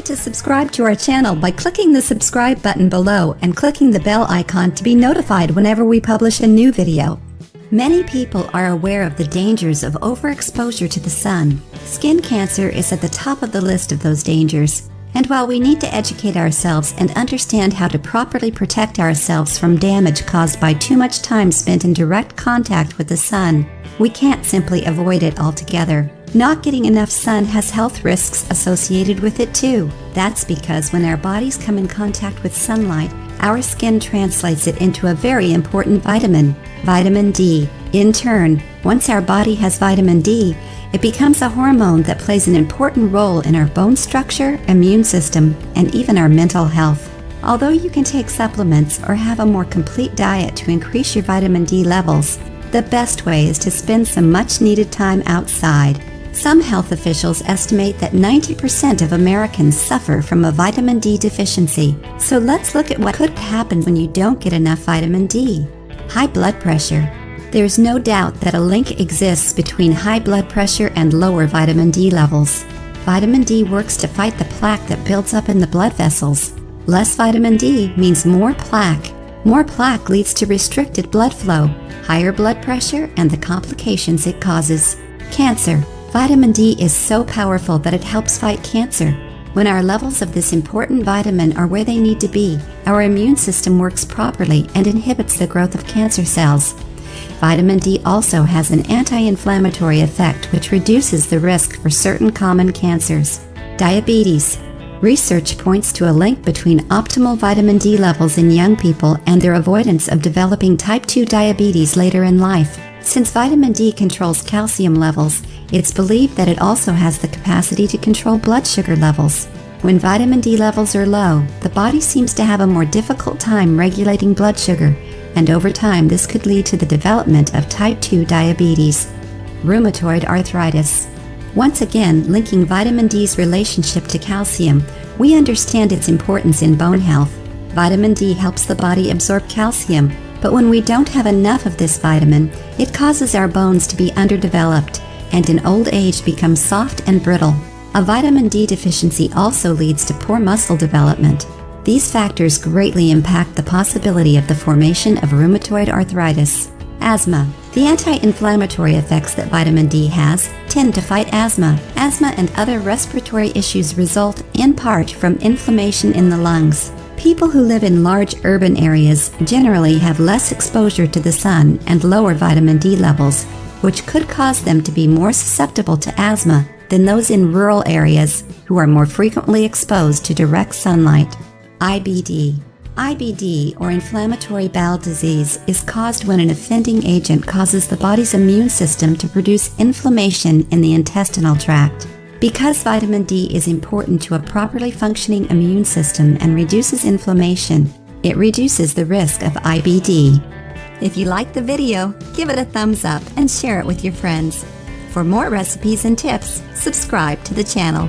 to subscribe to our channel by clicking the subscribe button below and clicking the bell icon to be notified whenever we publish a new video. Many people are aware of the dangers of overexposure to the sun. Skin cancer is at the top of the list of those dangers. And while we need to educate ourselves and understand how to properly protect ourselves from damage caused by too much time spent in direct contact with the sun, we can't simply avoid it altogether. Not getting enough sun has health risks associated with it too. That's because when our bodies come in contact with sunlight, our skin translates it into a very important vitamin, vitamin D. In turn, once our body has vitamin D, it becomes a hormone that plays an important role in our bone structure, immune system, and even our mental health. Although you can take supplements or have a more complete diet to increase your vitamin D levels, the best way is to spend some much-needed time outside. Some health officials estimate that 90% of Americans suffer from a vitamin D deficiency. So let's look at what could happen when you don't get enough vitamin D. High blood pressure. There's no doubt that a link exists between high blood pressure and lower vitamin D levels. Vitamin D works to fight the plaque that builds up in the blood vessels. Less vitamin D means more plaque. More plaque leads to restricted blood flow, higher blood pressure, and the complications it causes. Cancer. Vitamin D is so powerful that it helps fight cancer. When our levels of this important vitamin are where they need to be, our immune system works properly and inhibits the growth of cancer cells. Vitamin D also has an anti-inflammatory effect which reduces the risk for certain common cancers. Diabetes. Research points to a link between optimal vitamin D levels in young people and their avoidance of developing type 2 diabetes later in life. Since vitamin D controls calcium levels, it's believed that it also has the capacity to control blood sugar levels. When vitamin D levels are low, the body seems to have a more difficult time regulating blood sugar, and over time this could lead to the development of type 2 diabetes. Rheumatoid arthritis. Once again, linking vitamin D's relationship to calcium, we understand its importance in bone health. Vitamin D helps the body absorb calcium, but when we don't have enough of this vitamin, it causes our bones to be underdeveloped and in old age become soft and brittle. A vitamin D deficiency also leads to poor muscle development. These factors greatly impact the possibility of the formation of rheumatoid arthritis. Asthma. The anti-inflammatory effects that vitamin D has tend to fight asthma. Asthma and other respiratory issues result in part from inflammation in the lungs. People who live in large urban areas generally have less exposure to the sun and lower vitamin D levels, which could cause them to be more susceptible to asthma than those in rural areas who are more frequently exposed to direct sunlight. IBD. IBD, or inflammatory bowel disease, is caused when an offending agent causes the body's immune system to produce inflammation in the intestinal tract. Because vitamin D is important to a properly functioning immune system and reduces inflammation, it reduces the risk of IBD. If you liked the video, give it a thumbs up and share it with your friends. For more recipes and tips, subscribe to the channel.